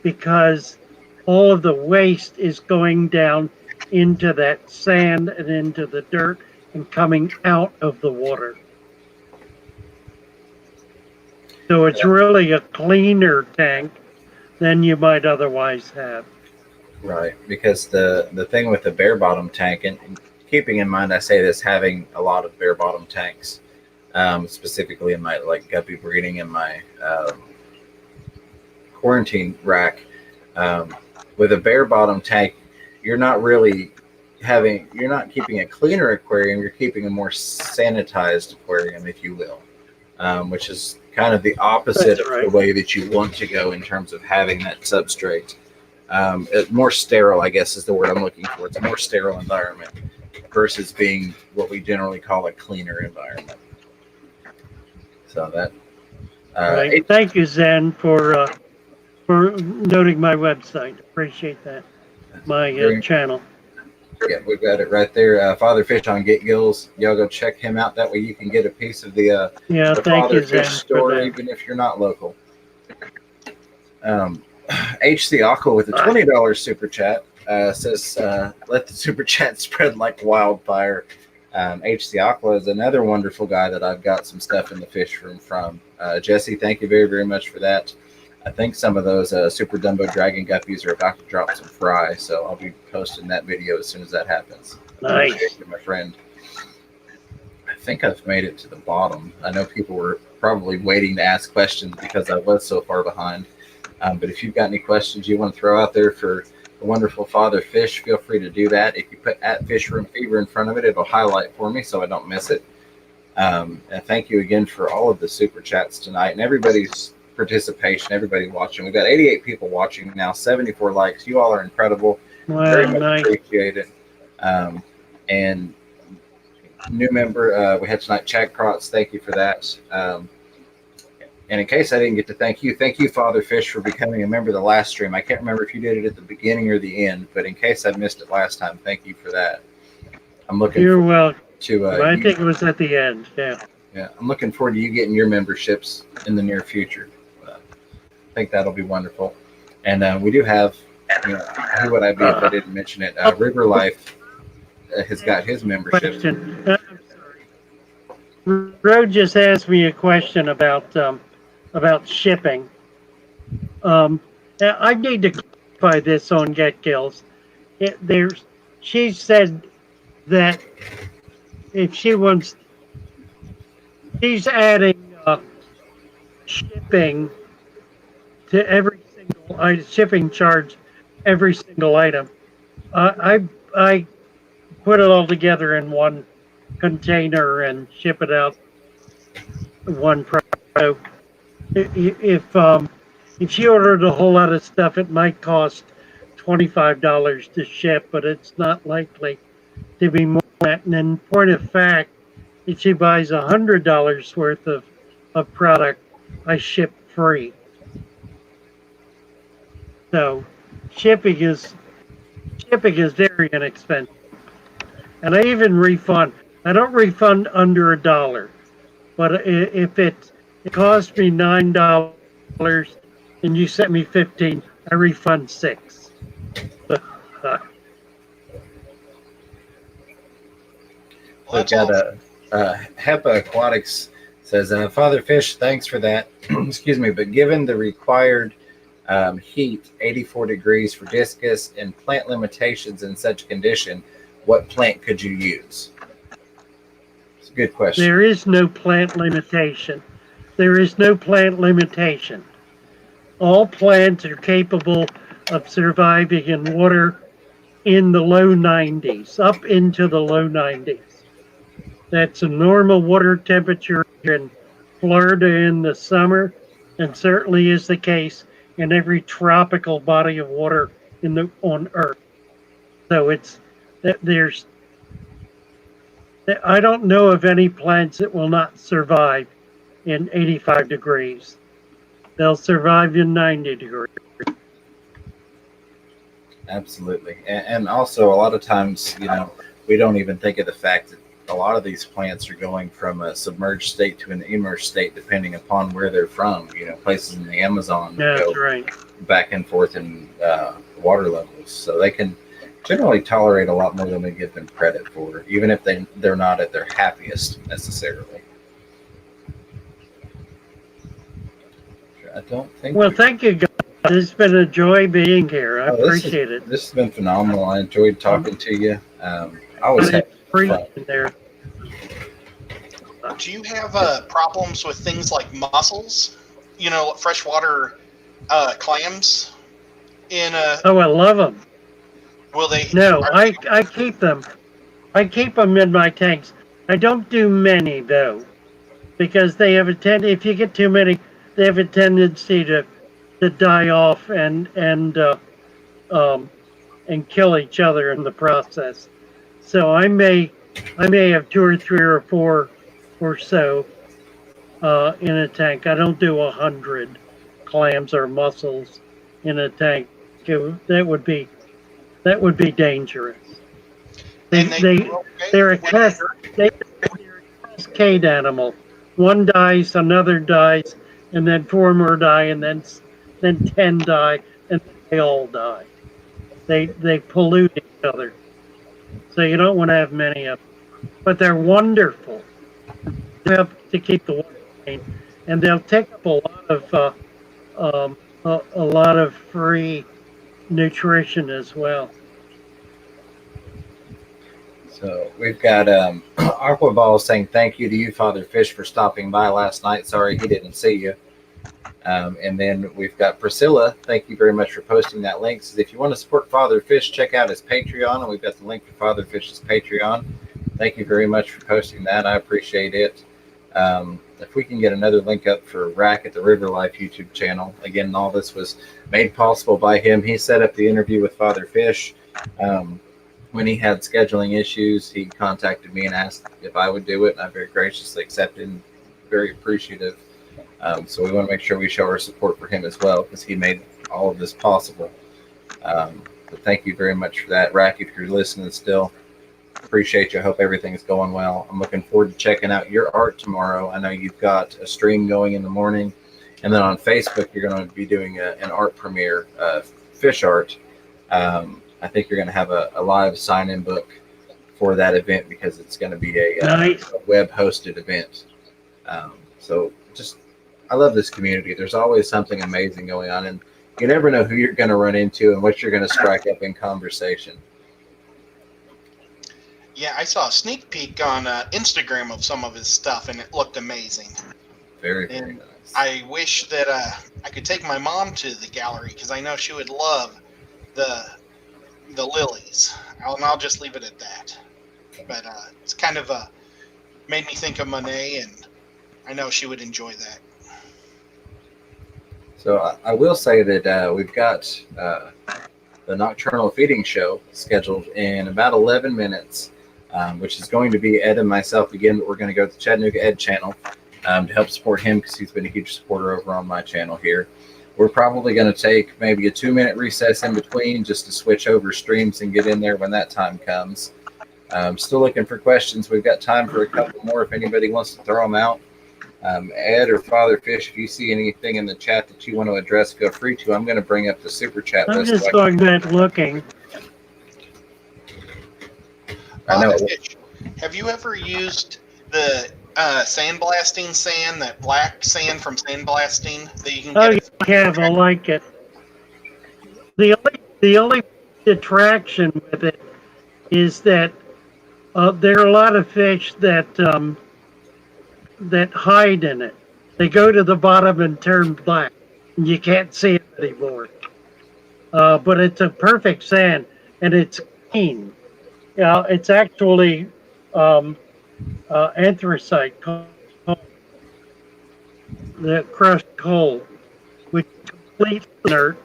because all of the waste is going down into that sand and into the dirt and coming out of the water. So it's really a cleaner tank than you might otherwise have. Right, because the thing with the bare bottom tank, and keeping in mind, I say this having a lot of bare bottom tanks, specifically in my like guppy breeding and my quarantine rack. With a bare bottom tank, you're not keeping a cleaner aquarium, you're keeping a more sanitized aquarium, if you will, which is kind of the opposite of the way that you want to go in terms of having that substrate. More sterile, I guess, is the word I'm looking for. It's a more sterile environment versus being what we generally call a cleaner environment. So that. Right. Thank you, Zen, for noting my website. Appreciate that. My channel. Yeah, we've got it right there. Father Fish on Get Gills. Y'all go check him out. That way you can get a piece of the Father Fish store, even if you're not local. HC Aqua with a $20 super chat says, let the super chat spread like wildfire. HC Aqua is another wonderful guy that I've got some stuff in the fish room from. Jesse, thank you very, very much for that. I think some of those Super Dumbo Dragon Guppies are about to drop some fry, so I'll be posting that video as soon as that happens. Nice. My friend. I think I've made it to the bottom. I know people were probably waiting to ask questions because I was so far behind. But if you've got any questions you want to throw out there for the wonderful Father Fish, feel free to do that. If you put @FishRoomFever in front of it, it'll highlight for me so I don't miss it. And thank you again for all of the super chats tonight and everybody's participation, everybody watching. We've got 88 people watching now, 74 likes. You all are incredible. Wow, very much nice. appreciate it. And new member we had tonight, Chad Krotz. Thank you for that. And in case I didn't get to thank you, Father Fish, for becoming a member of the last stream. I can't remember if you did it at the beginning or the end, but in case I missed it last time, thank you for that. I'm looking. You're welcome. I think it was at the end. Yeah. Yeah, I'm looking forward to you getting your memberships in the near future. I think that'll be wonderful. And we do have, who would I be if I didn't mention it? River Life has got his membership. Question. I'm sorry. Ro just asked me a question about shipping. I need to clarify this on Get Gills. She said that if she's adding shipping to every single shipping charge, every single item. I put it all together in one container and ship it out one price. So if she ordered a whole lot of stuff, it might cost $25 to ship, but it's not likely to be more than that. And in point of fact, if she buys $100 worth of product, I ship free. So shipping is shipping is very inexpensive. And I even refund. I don't refund under $1. But if it cost me $9 and you sent me 15, I refund 6. Well, We've that's got all. HEPA Aquatics says, Father Fish, thanks for that. Excuse me, but given the required heat, 84 degrees for discus, and plant limitations in such condition, what plant could you use? It's a good question. There is no plant limitation. There is no plant limitation. All plants are capable of surviving in water in the low 90s, up into the low 90s. That's a normal water temperature in Florida in the summer, and certainly is the case in every tropical body of water on Earth. So it's that there's I don't know of any plants that will not survive in 85 degrees. They'll survive in 90 degrees. Absolutely. And also, a lot of times, we don't even think of the fact that a lot of these plants are going from a submerged state to an immersed state, depending upon where they're from. Places in the Amazon That's go right. back and forth in water levels. So they can generally tolerate a lot more than we give them credit for, even if they're not at their happiest necessarily. I don't think. Well, thank you, guys. It's been a joy being here. I appreciate it. This has been phenomenal. I enjoyed talking to you. I always have fun. There. Do you have problems with things like mussels? Freshwater clams. Oh, I love them. Will they? No, I keep them. I keep them in my tanks. I don't do many though, because they have a tendency. If you get too many, they have a tendency to die off and kill each other in the process. So I may have 2 or 3 or 4 or so in a tank. I don't do 100 clams or mussels in a tank. That would be dangerous. They're a cascade animal. One dies, another dies, and then 4 more die, and then 10 die, and they all die. They pollute each other. So you don't want to have many of them. But they're wonderful. They help to keep the water clean, and they'll take up a lot of free nutrition as well. So we've got Aquaball saying thank you to you, Father Fish, for stopping by last night. Sorry he didn't see you. And then we've got Priscilla. Thank you very much for posting that link. Says if you want to support Father Fish, check out his Patreon, and we've got the link for Father Fish's Patreon. Thank you very much for posting that. I appreciate it. If we can get another link up for Rack at the River Life YouTube channel. Again, all this was made possible by him. He set up the interview with Father Fish. When he had scheduling issues, he contacted me and asked if I would do it, and I very graciously accepted and very appreciative. So we want to make sure we show our support for him as well, because he made all of this possible. But thank you very much for that. Rack, if you're listening still, appreciate you. I hope everything's going well. I'm looking forward to checking out your art tomorrow. I know you've got a stream going in the morning, and then on Facebook you're going to be doing an art premiere, fish art. I think you're going to have a live sign-in book for that event, because it's going to be a web-hosted event. So just, I love this community. There's always something amazing going on, and you never know who you're going to run into and what you're going to strike up in conversation. Yeah, I saw a sneak peek on Instagram of some of his stuff, and it looked amazing. Very, very nice. I wish that I could take my mom to the gallery, because I know she would love the lilies. I'll just leave it at that. But it's kind of made me think of Monet, and I know she would enjoy that. So I will say that we've got the Nocturnal Feeding Show scheduled in about 11 minutes, which is going to be Ed and myself again, but we're going to go to the Chattanooga Ed channel to help support him, because he's been a huge supporter over on my channel here. We're probably going to take maybe a 2-minute recess in between just to switch over streams and get in there when that time comes. Still looking for questions. We've got time for a couple more if anybody wants to throw them out. Ed or Father Fish, if you see anything in the chat that you want to address, feel free to. I'm going to bring up the super chat I'm list. just going back looking. I know. Father Fish, have you ever used the sandblasting sand, that black sand from sandblasting that you can Oh, get? you have. I like it. The only detraction with it is that there are a lot of fish that that hide in it. They go to the bottom and turn black, and you can't see it anymore. But it's a perfect sand, and it's clean. It's actually anthracite, the crushed coal, which is completely inert.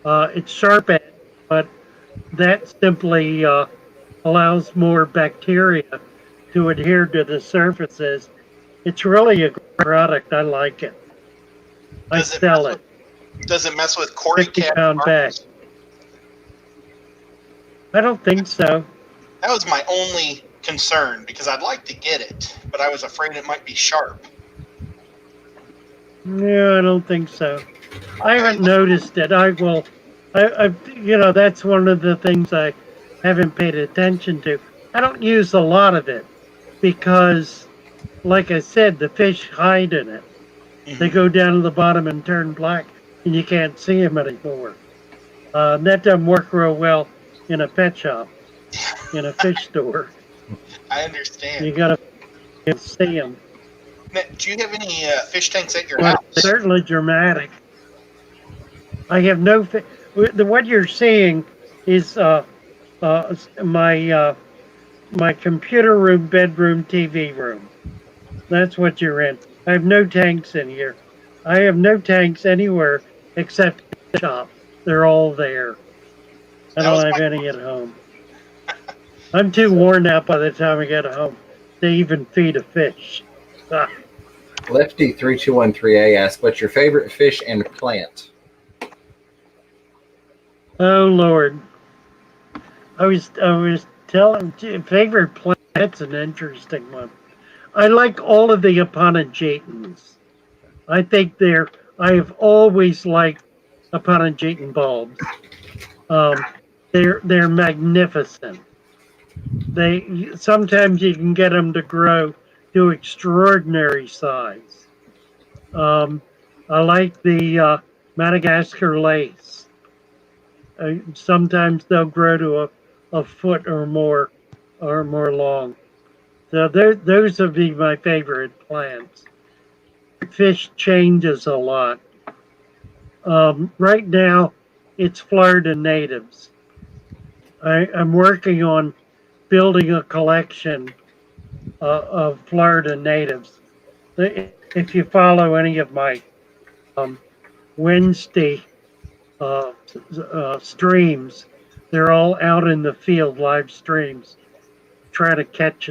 It's sharp edge, but that simply allows more bacteria to adhere to the surfaces. It's really a great product. I like it. I Does it sell mess it. Does it mess with Cory 50 cat pound bag. marbles? I don't think so. That was my only concern because I'd like to get it, but I was afraid it might be sharp. No, I don't think so. I Okay, haven't noticed it. I will. That's one of the things I haven't paid attention to. I don't use a lot of it because, like I said, the fish hide in it. They go down to the bottom and turn black, and you can't see them anymore. That doesn't work real well in a pet shop, in a fish store. I understand. You gotta see them. Now, do you have any fish tanks at your But house? it's certainly dramatic. I have no. What you're seeing is my computer room, bedroom, TV room. That's what you're in. I have no tanks in here. I have no tanks anywhere except the shop. They're all there. I That was don't have my any at home. I'm too worn out by the time I get home to even feed a fish. Ah, Lefty3213A asks, what's your favorite fish and plant? oh Lord. I was telling favorite plant. That's an interesting one. I like all of the Aponogetans. I think I have always liked Aponogeton bulbs. Um, they're magnificent. They sometimes you can get them to grow to extraordinary size. Um, I like the Madagascar lace. Sometimes they'll grow to a foot or more long. So those would be my favorite plants. Fish changes a lot. Right now, it's Florida natives. I'm working on building a collection of Florida natives. If you follow any of my um, Wednesday streams, they're all out in the field, live streams, trying to catch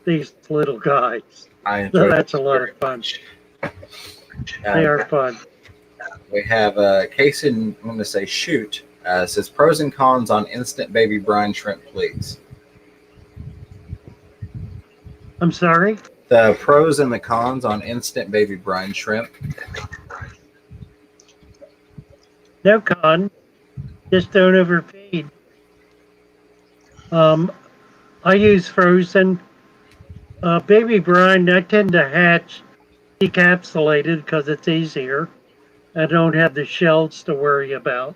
these little guys. I So enjoy that's a those lot very of fun. much. They are fun. We have Casey, I'm going to say shoot, says pros and cons on instant baby brine shrimp, please. I'm sorry? The pros and the cons on instant baby brine shrimp. No con. Just don't overfeed. I use frozen. Baby brine, I tend to hatch decapsulated because it's easier. I don't have the shells to worry about.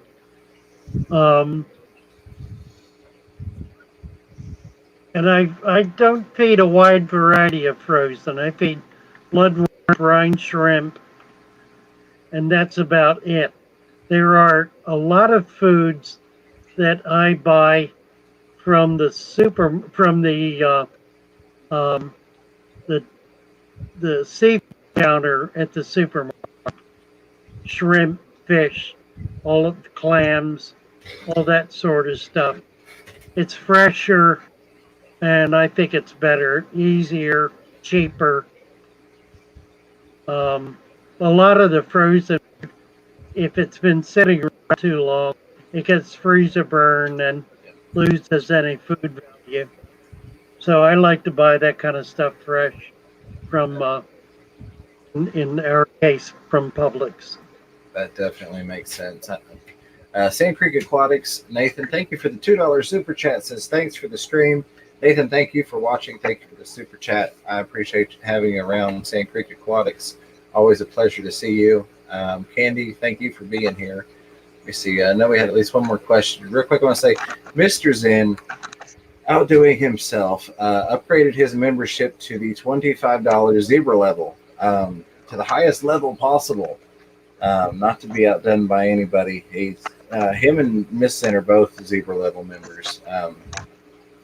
And I don't feed a wide variety of frozen. I feed bloodworm, brine shrimp, and that's about it. There are a lot of foods that I buy from the um, the seafood counter at the supermarket. Shrimp, fish, all of the clams, all that sort of stuff. It's fresher, and I think it's better, easier, cheaper. A lot of the frozen if it's been sitting around too long, it gets freezer burn and loses any food value. So I like to buy that kind of stuff fresh from, in our case, from Publix. That definitely makes sense. Sand Creek Aquatics, Nathan, thank you for the $2 super chat. Says thanks for the stream. Nathan, thank you for watching. Thank you for the super chat. I appreciate having you around Sand Creek Aquatics. Always a pleasure to see you. Candy, thank you for being here. Let me see. I know we had at least one more question. Real quick, I want to say Mr. Zen, outdoing himself, upgraded his membership to the $25 zebra level, to the highest level possible. Not to be outdone by anybody. He's him and Miss Zen are both zebra level members.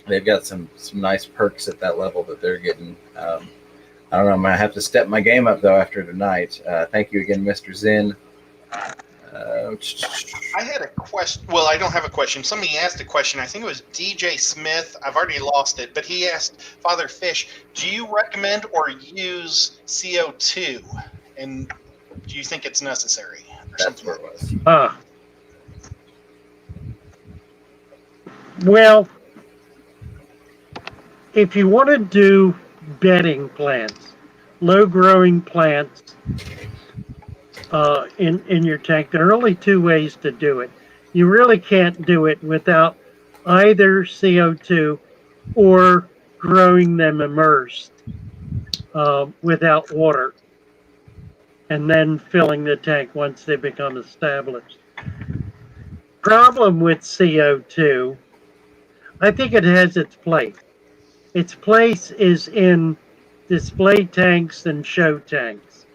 They've got some nice perks at that level that they're getting. I don't know. I'm gonna have to step my game up though after tonight. Thank you again, Mr. Zen. I had a question. Well, I don't have a question. Somebody asked a question. I think it was DJ Smith. I've already lost it, but he asked Father Fish, do you recommend or use CO2? And do you think it's necessary? Or That's something where it was. Well, if you want to do bedding plants, low growing plants in your tank, there are only two ways to do it. You really can't do it without either CO2 or growing them immersed without water, and then filling the tank once they become established. Problem with CO2, I think it has its place. Its place is in display tanks and show tanks,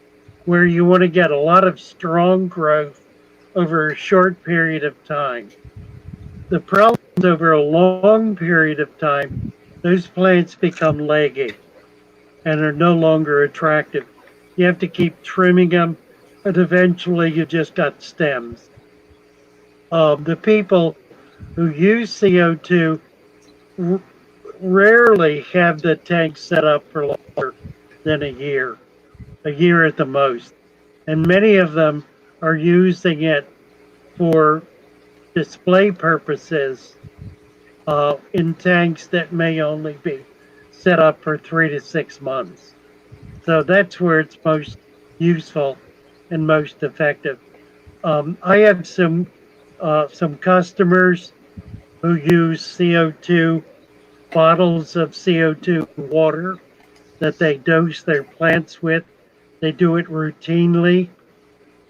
where you want to get a lot of strong growth over a short period of time. The problem is over a long period of time, those plants become leggy and are no longer attractive. You have to keep trimming them, and eventually you just got stems. The people who use CO2 rarely have the tank set up for longer than a year at the most. And many of them are using it for display purposes in tanks that may only be set up for 3 to 6 months. So that's where it's most useful and most effective. I have some customers who use CO2, bottles of CO2 water that they dose their plants with. They do it routinely,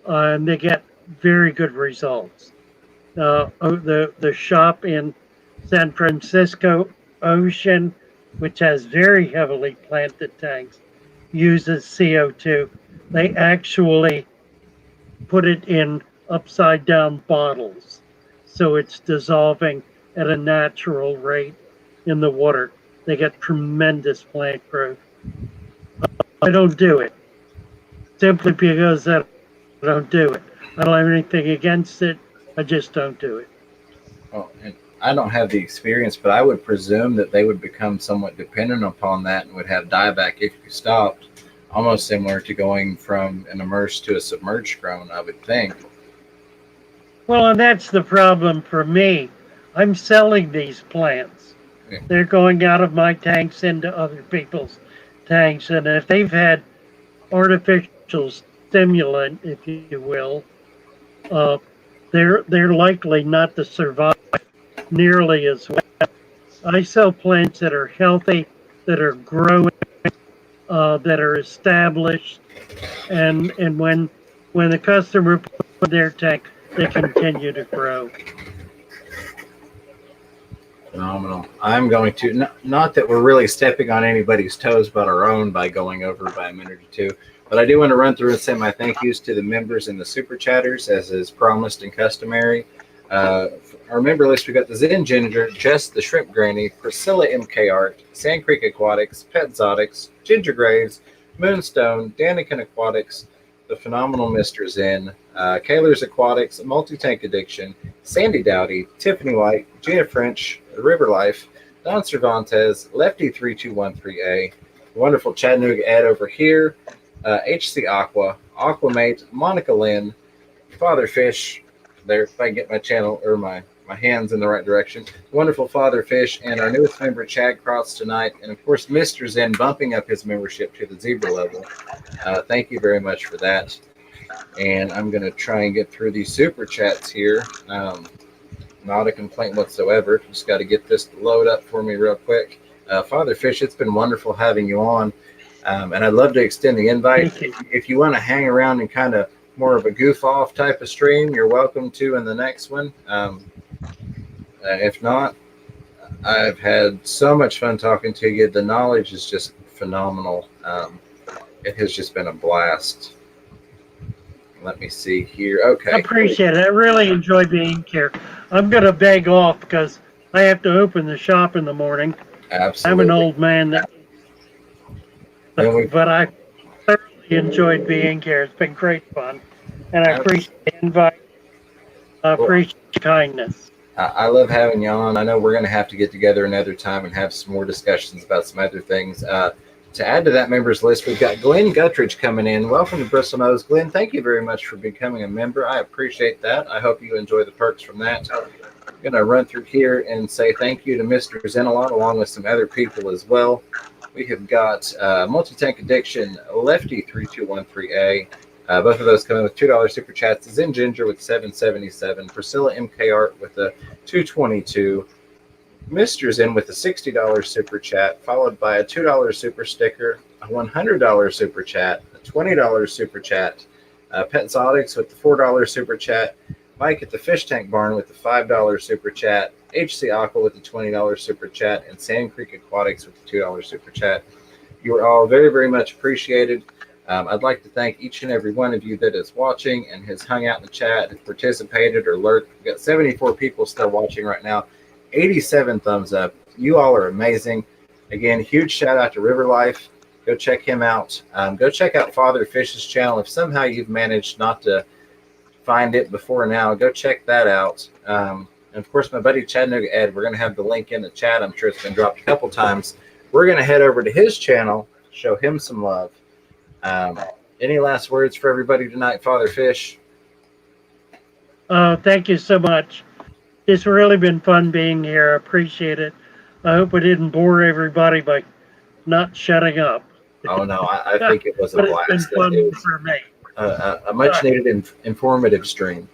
and they get very good results. The shop in San Francisco Ocean, which has very heavily planted tanks, uses CO2. They actually put it in upside down bottles, so it's dissolving at a natural rate in the water. They get tremendous plant growth. I don't do it simply because I don't do it. I don't have anything against it. I just don't do it. Well, and I don't have the experience, but I would presume that they would become somewhat dependent upon that and would have dieback if you stopped, almost similar to going from an immersed to a submerged grown, I would think. Well, and that's the problem for me. I'm selling these plants. Yeah. They're going out of my tanks into other people's tanks, and if they've had artificial stimulant, if you will, they're likely not to survive nearly as well. I sell plants that are healthy, that are growing, that are established, and when the customer puts their tank, they continue to grow. Phenomenal. I'm going to, not that we're really stepping on anybody's toes but our own by going over by a minute or two, but I do want to run through and say my thank yous to the members and the super chatters, as is promised and customary. Our member list, we got the Zen Ginger, Jess the Shrimp Granny, Priscilla MK Art, Sand Creek Aquatics, Pet Exotics, Ginger Graves, Moonstone, Danikin Aquatics, the phenomenal Mr. Zen, Kaler's Aquatics, Multi-Tank Addiction, Sandy Dowdy, Tiffany White, Gina French, River Life, Don Cervantes, Lefty3213A, wonderful Chattanooga Ed over here, HC Aqua, Aquamate, Monica Lynn, Father Fish, there, if I can get my channel or my hands in the right direction. Wonderful Father Fish and our newest member, Chad Cross, tonight. And of course, Mr. Zen bumping up his membership to the zebra level. Thank you very much for that. And I'm going to try and get through these super chats here. Not a complaint whatsoever. Just got to get this to load up for me real quick. Father Fish, it's been wonderful having you on. And I'd love to extend the invite. If you want to hang around and kind of more of a goof off type of stream, you're welcome to in the next one. If not, I've had so much fun talking to you. The knowledge is just phenomenal. It has just been a blast. Let me see here. Okay. I appreciate it. I really enjoy being here. I'm going to beg off because I have to open the shop in the morning. Absolutely. I'm an old man, but I thoroughly enjoyed being here. It's been great fun. And I appreciate the invite. I appreciate your kindness. I love having you on. I know we're going to have to get together another time and have some more discussions about some other things. To add to that members list, we've got Glenn Gutteridge coming in. Welcome to Bristol Nose. Glenn, thank you very much for becoming a member. I appreciate that. I hope you enjoy the perks from that. I'm going to run through here and say thank you to Mr. Zenalot along with some other people as well. We have got Multi-Tank Addiction, Lefty3213A. Both of those coming with $2 super chats. Zen Ginger with 777. Priscilla MK Art with a 222. Mr. Zen with a $60 super chat, followed by a $2 super sticker, a $100 super chat, a $20 super chat. Pet Zodics with the $4 super chat. Mike at the Fish Tank Barn with the $5 super chat. HC Aqua with the $20 super chat. And Sand Creek Aquatics with the $2 super chat. You are all very, very much appreciated. I'd like to thank each and every one of you that is watching and has hung out in the chat, has participated or lurked. We've got 74 people still watching right now. 87 thumbs up. You all are amazing. Again, huge shout out to River Life. Go check him out. Go check out Father Fish's channel. If somehow you've managed not to find it before now, go check that out. And of course, my buddy Chattanooga Ed, we're going to have the link in the chat. I'm sure it's been dropped a couple times. We're going to head over to his channel, show him some love. Any last words for everybody tonight, Father Fish? Thank you so much. It's really been fun being here. I appreciate it. I hope I didn't bore everybody by not shutting up. Oh, no, I think it was a blast. It's been fun for me. A much-needed informative stream.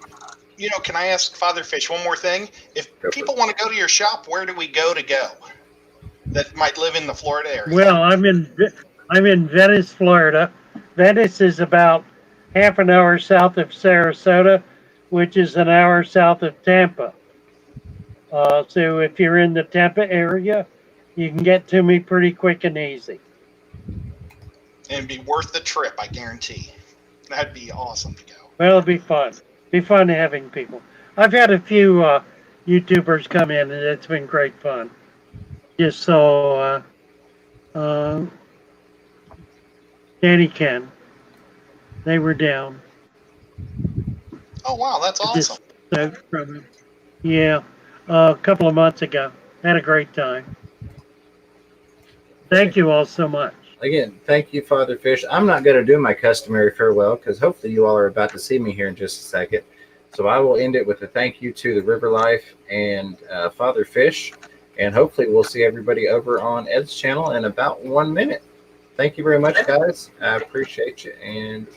You know, can I ask Father Fish one more thing? If people want to go to your shop, where do we go that might live in the Florida area? Well, I'm in Venice, Florida. Venice is about half an hour south of Sarasota, which is an hour south of Tampa. So if you're in the Tampa area, you can get to me pretty quick and easy. And it'd be worth the trip, I guarantee. That'd be awesome to go. Well, it'll be fun. Be fun having people. I've had a few YouTubers come in, and it's been great fun. Just saw Danny Ken. They were down. Oh, wow, that's awesome. Yeah. A couple of months ago. Had a great time. Thank you all so much. Again, thank you, Father Fish. I'm not going to do my customary farewell because hopefully you all are about to see me here in just a second. So I will end it with a thank you to the River Life and Father Fish. And hopefully we'll see everybody over on Ed's channel in about 1 minute. Thank you very much, guys. I appreciate you. And